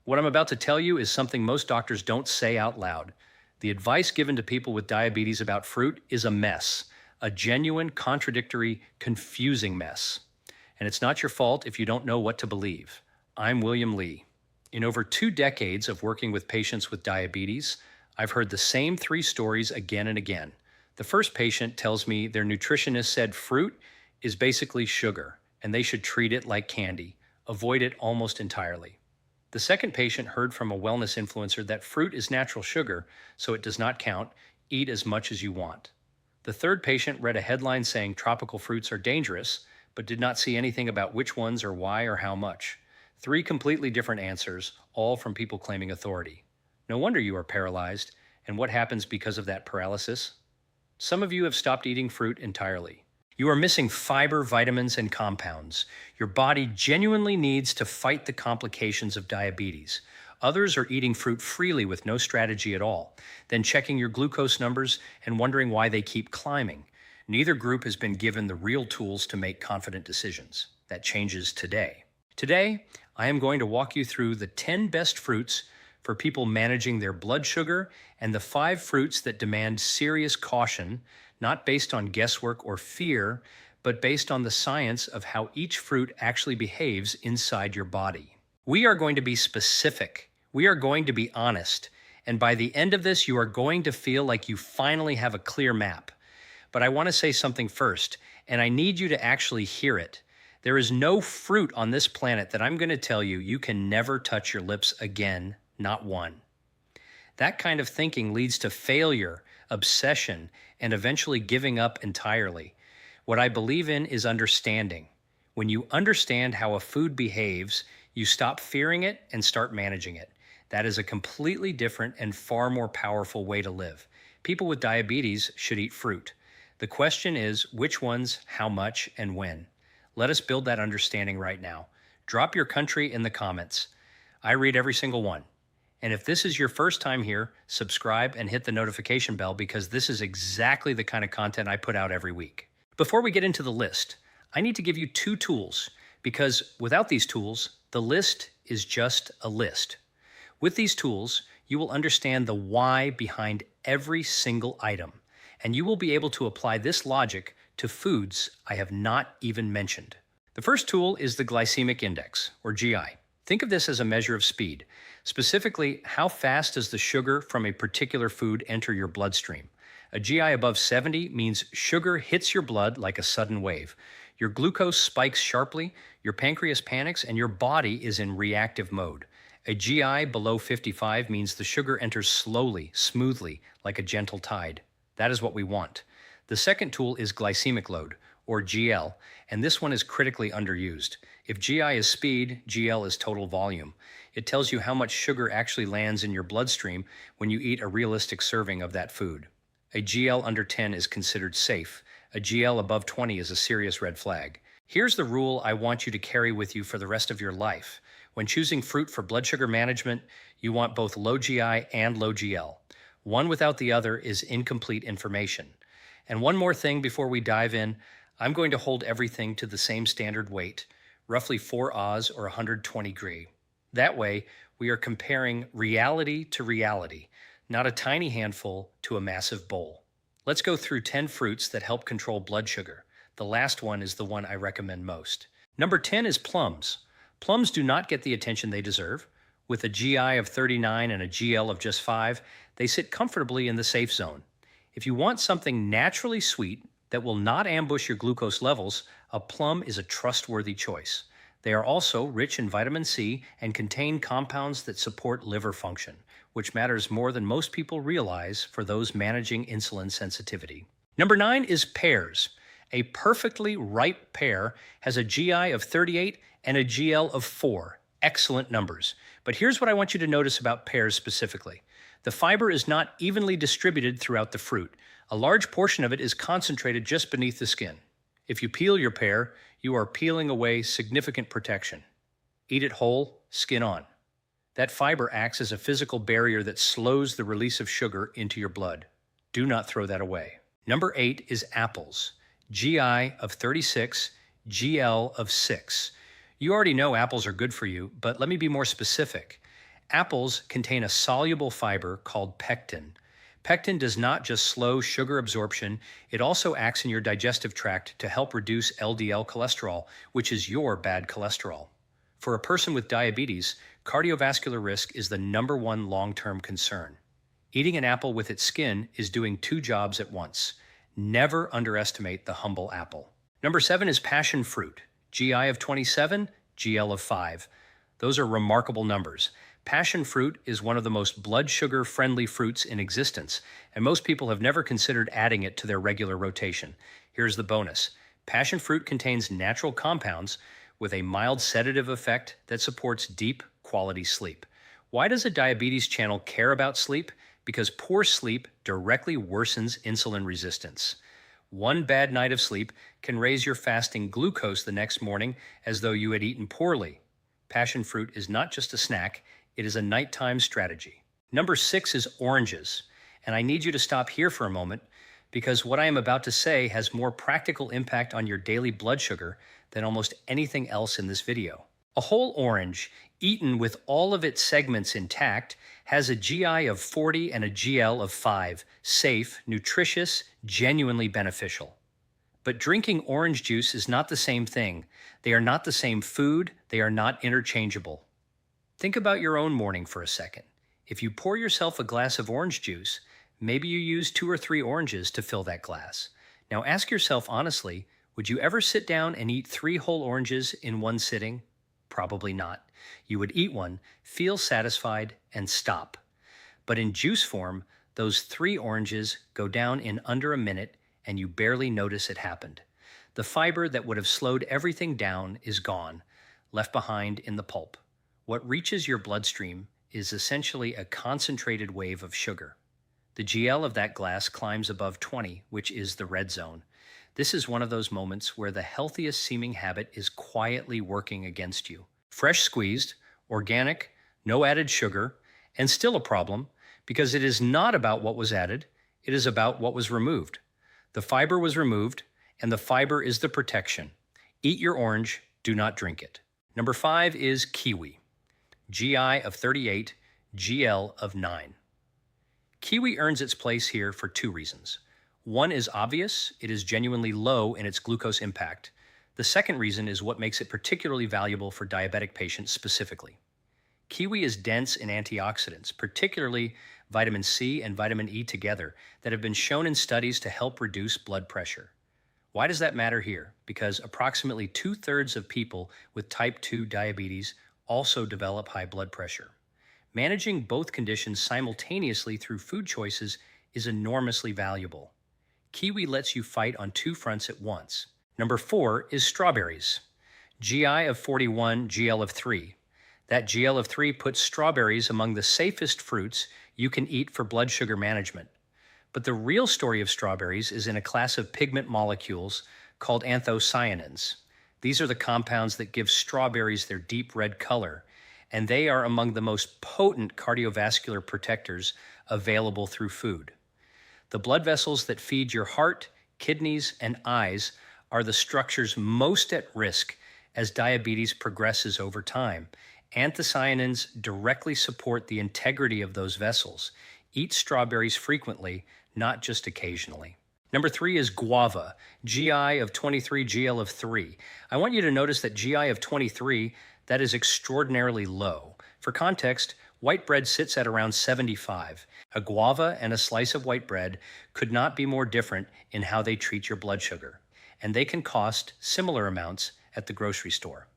What I'm about to tell you is something most doctors don't say out loud. The advice given to people with diabetes about fruit is a mess, a genuine, contradictory, confusing mess. And it's not your fault if you don't know what to believe. I'm William Lee. In over 2 decades of working with patients with diabetes, I've heard the same 3 stories again and again. The first patient tells me their nutritionist said fruit is basically sugar, and they should treat it like candy, avoid it almost entirely. The second patient heard from a wellness influencer that fruit is natural sugar, so it does not count, eat as much as you want. The third patient read a headline saying tropical fruits are dangerous, but did not see anything about which ones or why or how much. 3 completely different answers, all from people claiming authority. No wonder you are paralyzed, and what happens because of that paralysis? Some of you have stopped eating fruit entirely. You are missing fiber, vitamins, and compounds. Your body genuinely needs to fight the complications of diabetes. Others are eating fruit freely with no strategy at all, then checking your glucose numbers and wondering why they keep climbing. Neither group has been given the real tools to make confident decisions. That changes today. Today, I am going to walk you through the 10 best fruits for people managing their blood sugar and the 5 fruits that demand serious caution, not based on guesswork or fear, but based on the science of how each fruit actually behaves inside your body. We are going to be specific. We are going to be honest. And by the end of this, you are going to feel like you finally have a clear map. But I want to say something first, and I need you to actually hear it. There is no fruit on this planet that I'm going to tell you you can never touch your lips again, not one. That kind of thinking leads to failure, obsession, and eventually giving up entirely. What I believe in is understanding. When you understand how a food behaves, you stop fearing it and start managing it. That is a completely different and far more powerful way to live. People with diabetes should eat fruit. The question is which ones, how much, and when. Let us build that understanding right now. Drop your country in the comments. I read every single one. And if this is your first time here, subscribe and hit the notification bell because this is exactly the kind of content I put out every week. Before we get into the list, I need to give you 2 tools because without these tools, the list is just a list. With these tools, you will understand the why behind every single item, and you will be able to apply this logic to foods I have not even mentioned. The first tool is the glycemic index, or GI. Think of this as a measure of speed. Specifically, how fast does the sugar from a particular food enter your bloodstream? A GI above 70 means sugar hits your blood like a sudden wave. Your glucose spikes sharply, your pancreas panics, and your body is in reactive mode. A GI below 55 means the sugar enters slowly, smoothly, like a gentle tide. That is what we want. The second tool is glycemic load, or GL, and this one is critically underused. If GI is speed, GL is total volume. It tells you how much sugar actually lands in your bloodstream when you eat a realistic serving of that food. A GL under 10 is considered safe. A GL above 20 is a serious red flag. Here's the rule I want you to carry with you for the rest of your life. When choosing fruit for blood sugar management, you want both low GI and low GL. One without the other is incomplete information. And one more thing before we dive in, I'm going to hold everything to the same standard weight, roughly 4 Oz or 120 Gr. That way, we are comparing reality to reality, not a tiny handful to a massive bowl. Let's go through 10 fruits that help control blood sugar. The last one is the one I recommend most. Number 10 is plums. Plums do not get the attention they deserve. With a GI of 39 and a GL of just 5, they sit comfortably in the safe zone. If you want something naturally sweet that will not ambush your glucose levels, a plum is a trustworthy choice. They are also rich in vitamin C and contain compounds that support liver function, which matters more than most people realize for those managing insulin sensitivity. Number 9 is pears. A perfectly ripe pear has a GI of 38 and a GL of 4. Excellent numbers. But here's what I want you to notice about pears specifically. The fiber is not evenly distributed throughout the fruit. A large portion of it is concentrated just beneath the skin. If you peel your pear, you are peeling away significant protection. Eat it whole, skin on. That fiber acts as a physical barrier that slows the release of sugar into your blood. Do not throw that away. Number 8 is apples. GI of 36, GL of 6. You already know apples are good for you, but let me be more specific. Apples contain a soluble fiber called pectin. Pectin does not just slow sugar absorption, it also acts in your digestive tract to help reduce LDL cholesterol, which is your bad cholesterol. For a person with diabetes, cardiovascular risk is the number one long-term concern. Eating an apple with its skin is doing two jobs at once. Never underestimate the humble apple. Number 7 is passion fruit. GI of 27, GL of 5. Those are remarkable numbers. Passion fruit is one of the most blood sugar friendly fruits in existence, and most people have never considered adding it to their regular rotation. Here's the bonus. Passion fruit contains natural compounds with a mild sedative effect that supports deep, quality sleep. Why does a diabetes channel care about sleep? Because poor sleep directly worsens insulin resistance. One bad night of sleep can raise your fasting glucose the next morning as though you had eaten poorly. Passion fruit is not just a snack, it is a nighttime strategy. Number 6 is oranges. And I need you to stop here for a moment because what I am about to say has more practical impact on your daily blood sugar than almost anything else in this video. A whole orange, eaten with all of its segments intact, has a GI of 40 and a GL of 5, safe, nutritious, genuinely beneficial. But drinking orange juice is not the same thing. They are not the same food, they are not interchangeable. Think about your own morning for a second. If you pour yourself a glass of orange juice, maybe you use 2 or 3 oranges to fill that glass. Now ask yourself honestly, would you ever sit down and eat 3 whole oranges in one sitting? Probably not. You would eat one, feel satisfied, and stop. But in juice form, those 3 oranges go down in under a minute and you barely notice it happened. The fiber that would have slowed everything down is gone, left behind in the pulp. What reaches your bloodstream is essentially a concentrated wave of sugar. The GL of that glass climbs above 20, which is the red zone. This is one of those moments where the healthiest seeming habit is quietly working against you. Fresh squeezed, organic, no added sugar, and still a problem because it is not about what was added, it is about what was removed. The fiber was removed, and the fiber is the protection. Eat your orange, do not drink it. Number 5 is kiwi. GI of 38, GL of 9. Kiwi earns its place here for 2 reasons. One is obvious, it is genuinely low in its glucose impact. The second reason is what makes it particularly valuable for diabetic patients specifically. Kiwi is dense in antioxidants, particularly vitamin C and vitamin E together, that have been shown in studies to help reduce blood pressure. Why does that matter here? Because approximately 2/3 of people with type 2 diabetes also develop high blood pressure. Managing both conditions simultaneously through food choices is enormously valuable. Kiwi lets you fight on 2 fronts at once. Number 4 is strawberries. GI of 41, GL of 3. That GL of 3 puts strawberries among the safest fruits you can eat for blood sugar management. But the real story of strawberries is in a class of pigment molecules called anthocyanins. These are the compounds that give strawberries their deep red color, and they are among the most potent cardiovascular protectors available through food. The blood vessels that feed your heart, kidneys, and eyes are the structures most at risk as diabetes progresses over time. Anthocyanins directly support the integrity of those vessels. Eat strawberries frequently, not just occasionally. Number 3 is guava, GI of 23, GL of 3. I want you to notice that GI of 23, that is extraordinarily low. For context, white bread sits at around 75. A guava and a slice of white bread could not be more different in how they treat your blood sugar, and they can cost similar amounts at the grocery store.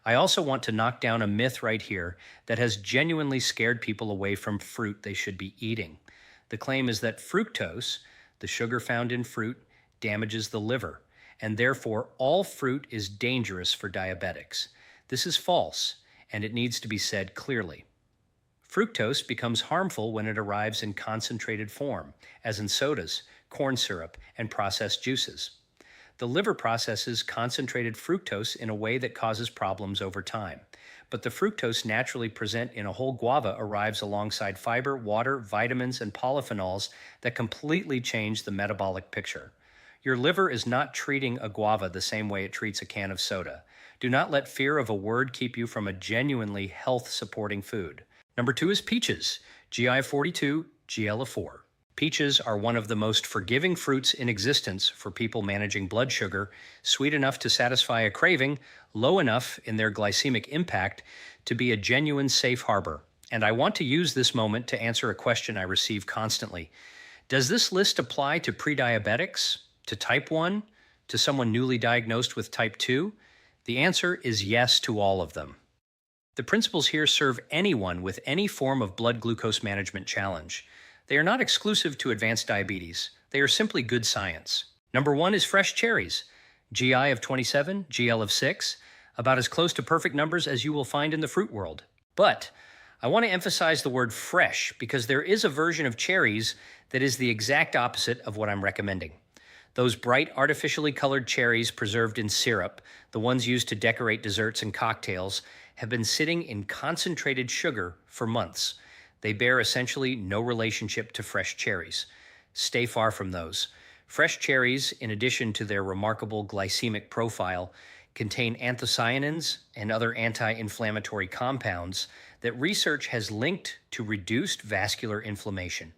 I also want to knock down a myth right here that has genuinely scared people away from fruit they should be eating. The claim is that fructose, the sugar found in fruit, damages the liver, and therefore all fruit is dangerous for diabetics. This is false, and it needs to be said clearly. Fructose becomes harmful when it arrives in concentrated form, as in sodas, corn syrup, and processed juices. The liver processes concentrated fructose in a way that causes problems over time. But the fructose naturally present in a whole guava arrives alongside fiber, water, vitamins, and polyphenols that completely change the metabolic picture. Your liver is not treating a guava the same way it treats a can of soda. Do not let fear of a word keep you from a genuinely health-supporting food. Number 2 is peaches, GI of 42, GL of 4. Peaches are one of the most forgiving fruits in existence for people managing blood sugar, sweet enough to satisfy a craving, low enough in their glycemic impact to be a genuine safe harbor. And I want to use this moment to answer a question I receive constantly. Does this list apply to prediabetics, to type 1, to someone newly diagnosed with type 2? The answer is yes to all of them. The principles here serve anyone with any form of blood glucose management challenge. They are not exclusive to advanced diabetes. They are simply good science. Number 1 is fresh cherries, GI of 27, GL of 6, about as close to perfect numbers as you will find in the fruit world. But I want to emphasize the word fresh because there is a version of cherries that is the exact opposite of what I'm recommending. Those bright, artificially colored cherries preserved in syrup, the ones used to decorate desserts and cocktails, have been sitting in concentrated sugar for months. They bear essentially no relationship to fresh cherries. Stay far from those. Fresh cherries, in addition to their remarkable glycemic profile, contain anthocyanins and other anti-inflammatory compounds that research has linked to reduced vascular inflammation.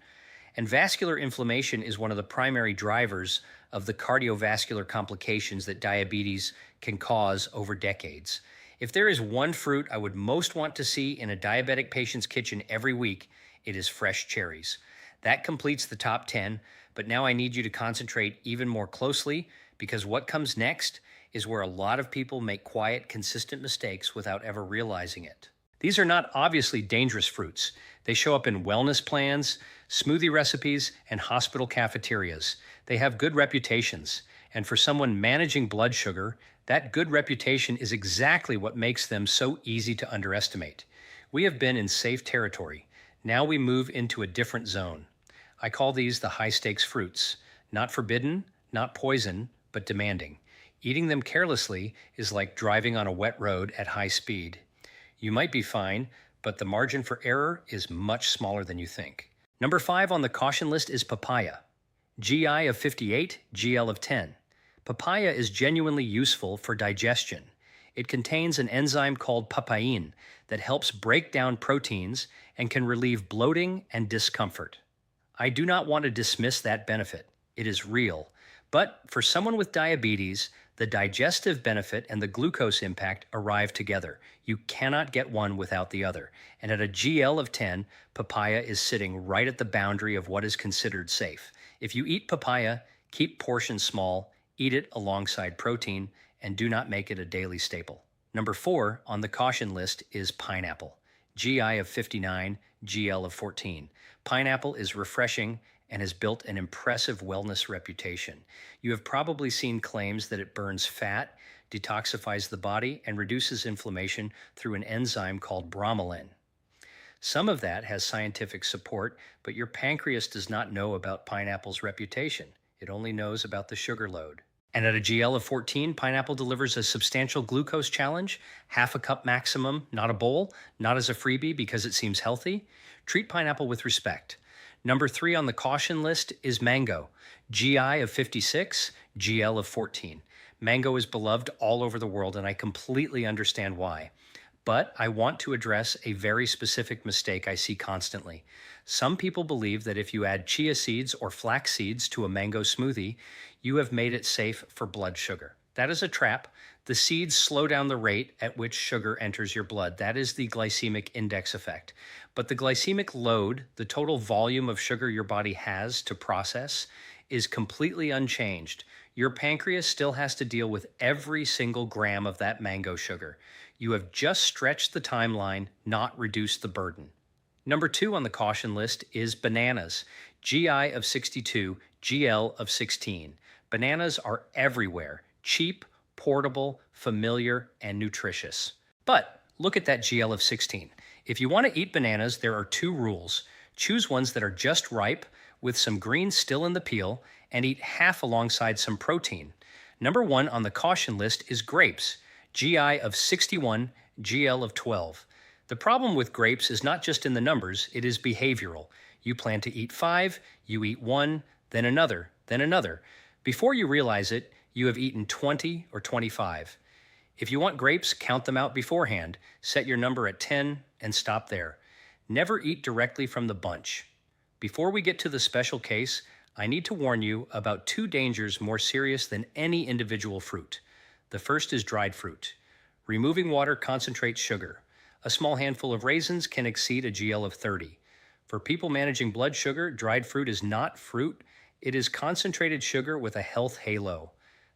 And vascular inflammation is one of the primary drivers of the cardiovascular complications that diabetes can cause over decades. If there is one fruit I would most want to see in a diabetic patient's kitchen every week, it is fresh cherries. That completes the top 10, but now I need you to concentrate even more closely because what comes next is where a lot of people make quiet, consistent mistakes without ever realizing it. These are not obviously dangerous fruits. They show up in wellness plans, smoothie recipes, and hospital cafeterias. They have good reputations, and for someone managing blood sugar, that good reputation is exactly what makes them so easy to underestimate. We have been in safe territory. Now we move into a different zone. I call these the high-stakes fruits. Not forbidden, not poison, but demanding. Eating them carelessly is like driving on a wet road at high speed. You might be fine, but the margin for error is much smaller than you think. Number 5 on the caution list is papaya. GI of 58, GL of 10. Papaya is genuinely useful for digestion. It contains an enzyme called papain that helps break down proteins and can relieve bloating and discomfort. I do not want to dismiss that benefit. It is real. But for someone with diabetes, the digestive benefit and the glucose impact arrive together. You cannot get one without the other. And at a GL of 10, papaya is sitting right at the boundary of what is considered safe. If you eat papaya, keep portions small, eat it alongside protein, and do not make it a daily staple. Number 4 on the caution list is pineapple. GI of 59, GL of 14. Pineapple is refreshing and has built an impressive wellness reputation. You have probably seen claims that it burns fat, detoxifies the body, and reduces inflammation through an enzyme called bromelain. Some of that has scientific support, but your pancreas does not know about pineapple's reputation. It only knows about the sugar load. And at a GL of 14, pineapple delivers a substantial glucose challenge, half a cup maximum, not a bowl, not as a freebie because it seems healthy. Treat pineapple with respect. Number 3 on the caution list is mango. GI of 56, GL of 14. Mango is beloved all over the world, and I completely understand why. But I want to address a very specific mistake I see constantly. Some people believe that if you add chia seeds or flax seeds to a mango smoothie, you have made it safe for blood sugar. That is a trap. The seeds slow down the rate at which sugar enters your blood. That is the glycemic index effect. But the glycemic load, the total volume of sugar your body has to process, is completely unchanged. Your pancreas still has to deal with every single gram of that mango sugar. You have just stretched the timeline, not reduced the burden. Number 2 on the caution list is bananas. GI of 62, GL of 16. Bananas are everywhere, cheap, portable, familiar, and nutritious. But look at that GL of 16. If you want to eat bananas, there are 2 rules. Choose ones that are just ripe, with some green still in the peel, and eat half alongside some protein. Number 1 on the caution list is grapes. GI of 61, GL of 12. The problem with grapes is not just in the numbers, it is behavioral. You plan to eat 5, you eat 1, then another, then another. Before you realize it, you have eaten 20 or 25. If you want grapes, count them out beforehand. Set your number at 10 and stop there. Never eat directly from the bunch. Before we get to the special case, I need to warn you about two dangers more serious than any individual fruit. The first is dried fruit. Removing water concentrates sugar. A small handful of raisins can exceed a GL of 30. For people managing blood sugar, dried fruit is not fruit. It is concentrated sugar with a health halo.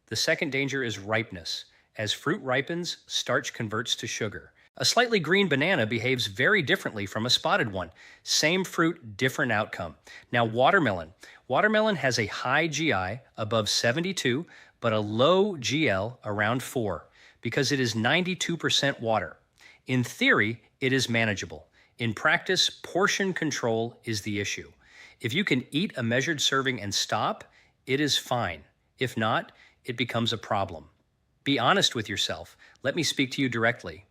The second danger is ripeness. As fruit ripens, starch converts to sugar. A slightly green banana behaves very differently from a spotted one. Same fruit, different outcome. Now, watermelon. Watermelon has a high GI above 72, but a low GL around 4 because it is 92% water. In theory, it is manageable. In practice, portion control is the issue. If you can eat a measured serving and stop, it is fine. If not, it becomes a problem. Be honest with yourself. Let me speak to you directly.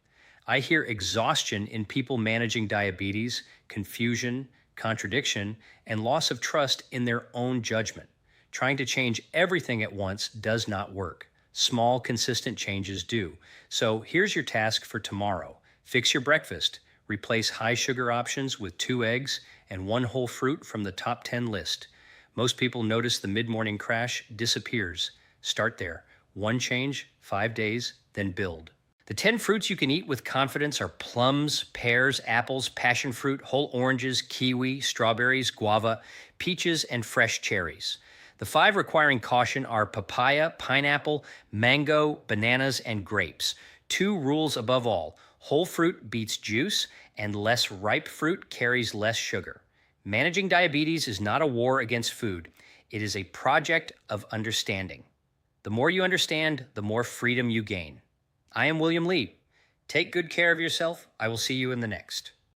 I hear exhaustion in people managing diabetes, confusion, contradiction, and loss of trust in their own judgment. Trying to change everything at once does not work. Small, consistent changes do. So here's your task for tomorrow. Fix your breakfast. Replace high sugar options with 2 eggs and 1 whole fruit from the top 10 list. Most people notice the mid-morning crash disappears. Start there. 1 change, 5 days, then build. The 10 fruits you can eat with confidence are plums, pears, apples, passion fruit, whole oranges, kiwi, strawberries, guava, peaches, and fresh cherries. The 5 requiring caution are papaya, pineapple, mango, bananas, and grapes. 2 rules above all: whole fruit beats juice, and less ripe fruit carries less sugar. Managing diabetes is not a war against food. It is a project of understanding. The more you understand, the more freedom you gain. I am William Lee. Take good care of yourself. I will see you in the next.